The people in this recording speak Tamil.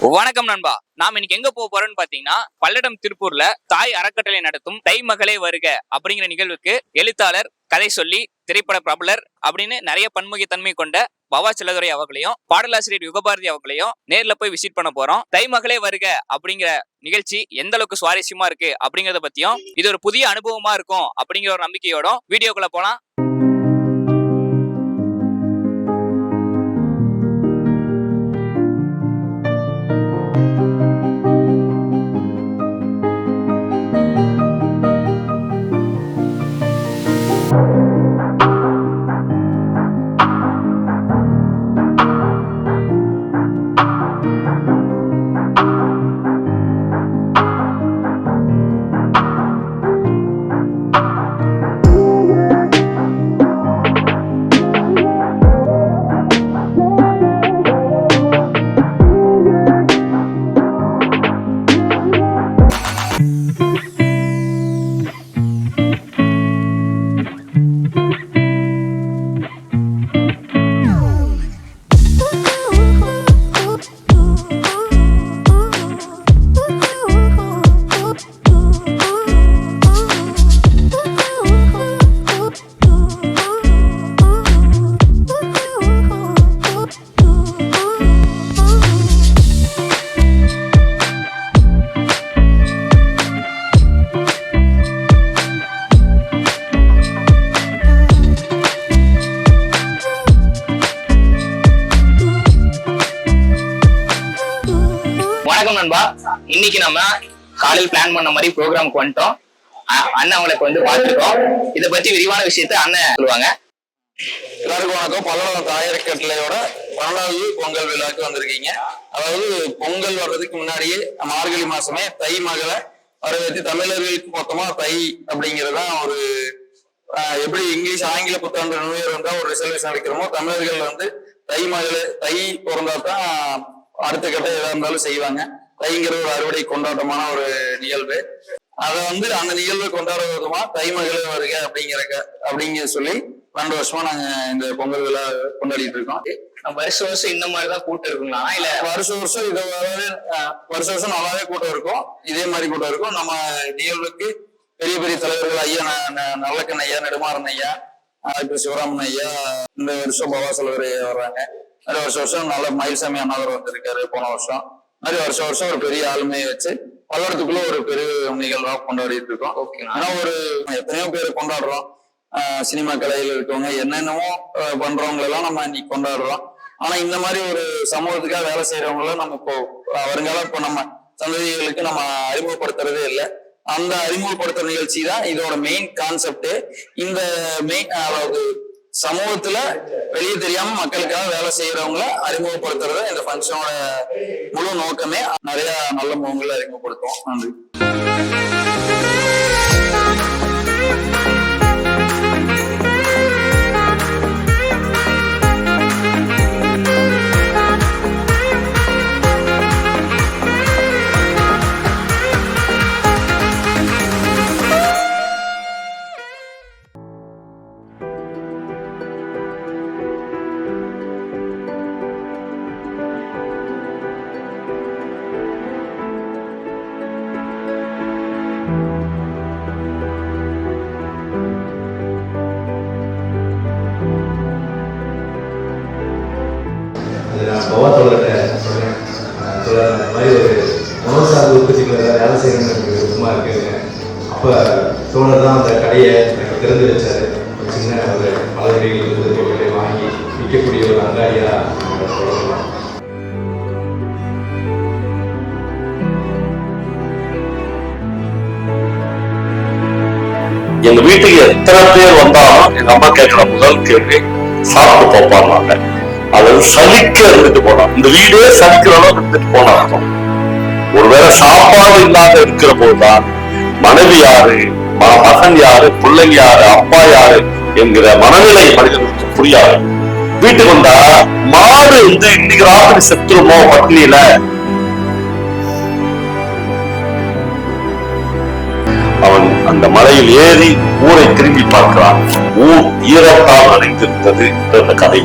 வணக்கம் நண்பா. நாம இன்னைக்கு எங்க போறோம்னு பாத்தீங்கன்னா, பல்லடம் திருப்பூர்ல தாய் அறக்கட்டளை நடத்தும் தை மகளே வருக அப்படிங்கிற நிகழ்வுக்கு எழுத்தாளர், கதை சொல்லி, திரைப்பட பிரபலர் அப்படின்னு நிறைய பன்முகத்தன்மை கொண்ட பவா செல்லதுரை அவர்களையும், பாடலாசிரியர் யுகபாரதி அவர்களையும் நேர்ல போய் விசிட் பண்ண போறோம். தை மகளே வருக அப்படிங்கிற நிகழ்ச்சி எந்த அளவுக்கு சுவாரஸ்யமா இருக்கு அப்படிங்கறத பத்தியும், இது ஒரு புதிய அனுபவமா இருக்கும் அப்படிங்கிற ஒரு நம்பிக்கையோட வீடியோக்குள்ள போலாம். நண்பா, இன்னைக்கு நம்ம காலையில் பிளான் பண்ண மாதிரி ப்ரோக்ராமுக்கு வந்துட்டோம். அண்ணன் அவங்களுக்கு வந்து பார்த்துருக்கோம். இதை பத்தி விரிவான விஷயத்த அண்ணன் சொல்லுவாங்க. எல்லாருக்கும் வணக்கம். பல்லடம் தாய் அறக்கட்டளையோட 12வது பொங்கல் விழாக்கு வந்திருக்கீங்க. அதாவது பொங்கல் வர்றதுக்கு முன்னாடியே மார்கழி மாசமே தை மகளை வரவேற்று தமிழர்களுக்கு மொத்தமா தை அப்படிங்கிறதான் ஒரு எப்படி இங்கிலீஷ் ஆங்கில புத்தாண்டு நியூ இயர் வந்தா ஒரு ரிசர்வேஷன் அளிக்கிறோமோ, தமிழர்கள் வந்து தை மகளை தை பிறந்தா தான் அடுத்த கட்ட எதா இருந்தாலும் செய்வாங்க. தைங்கிற ஒரு அறுவடை கொண்டாட்டமான ஒரு நிகழ்வு. அதை வந்து அந்த நிகழ்வை கொண்டாடுற விதமா தை மகளே வருக அப்படிங்கிற சொல்லி 2 வருஷமா நாங்க இந்த பொங்கல் விழா கொண்டாடிட்டு இருக்கோம். வருஷம் இந்த மாதிரிதான் கூட்டம் இருக்குங்களா? இல்ல வருஷம் வருஷம் நல்லாவே கூட்டம் இருக்கும். இதே மாதிரி கூட்டம் இருக்கும். நம்ம நிகழ்வுக்கு பெரிய பெரிய தலைவர்கள் ஐயா நல்லக்கண் ஐயா, நெடுமாறன் ஐயா, சிவராமன் ஐயா, இந்த வருஷம் பவா செல்லதுரை வர்றாங்க. வருஷம் நல்ல மயில்சாமி அண்ணாவர் வந்திருக்காரு போன வருஷம். மாதிரி வருஷம் ஒரு பெரிய ஆளுமையை வச்சு பல்லடத்துக்குள்ள ஒரு பெரிய நிகழ்வா கொண்டாடிட்டு இருக்கோம். ஆனா ஒரு எத்தனையோ பேர் கொண்டாடுறோம். சினிமா கலையில இருக்கவங்க என்னென்னமோ பண்றவங்களெல்லாம் நம்ம இன்னைக்கு கொண்டாடுறோம். ஆனா இந்த மாதிரி ஒரு சமூகத்துக்காக வேலை செய்யறவங்கள நம்ம இப்போ வருங்காலம் இப்போ நம்ம சந்ததிகளுக்கு நம்ம அறிமுகப்படுத்துறதே இல்லை. அந்த அறிமுகப்படுத்துற நிகழ்ச்சி தான் இதோட மெயின் கான்செப்ட். இந்த மெயின் அதாவது சமூகத்துல வெளியே தெரியாம மக்களுக்காக வேலை செய்யறவங்கள அறிமுகப்படுத்துறது இந்த ஃபங்க்ஷனோட முழு நோக்கமே. நிறைய நல்ல முகங்களை அறிமுகப்படுத்துவோம். நன்றி. பவா தோழர்கிட்ட சொன்னேன், இந்த மாதிரி ஒரு உணவு சார்ந்த உற்பத்திகளை வேலை செய்யணும்னு எனக்கு விருப்பமாக இருக்குங்க. அப்போ தோழர் தான் அந்த கடையை எனக்கு திறந்து வச்சார். ஒரு சின்ன ஒரு பலவகைகள் பொருட்களை வாங்கி விற்கக்கூடிய ஒரு அங்காடியாக தொடங்கலாம். எங்க வீட்டுக்கு எத்தனை பேர் வந்தாலும் எங்க அம்மா கேட்கிற முதல் கேள்வி சாப்பிட்டு போப்பாங்க. அதாவது சலிக்க இருந்துட்டு போனோம். இந்த வீடே சலிக்கிற அளவுக்கு இருந்துட்டு போன அர்த்தம். ஒருவேளை சாப்பாடு இல்லாத இருக்கிற போதுதான் மனைவி யாரு, மகன் யாரு, பிள்ளைங்க யாரு, அப்பா யாரு என்கிற மனநிலை மனிதனுக்கு புரியாது. வீட்டுக்கு வந்தா மாடு வந்து இன்னைக்கு ராத்திரி செத்துருமோ பட்னியில, அவன் அந்த மலையில் ஏறி ஊரை திரும்பி பார்க்கிறான். ஊர் ஈரத்தால் அடைந்திருந்தது என்ற கதை.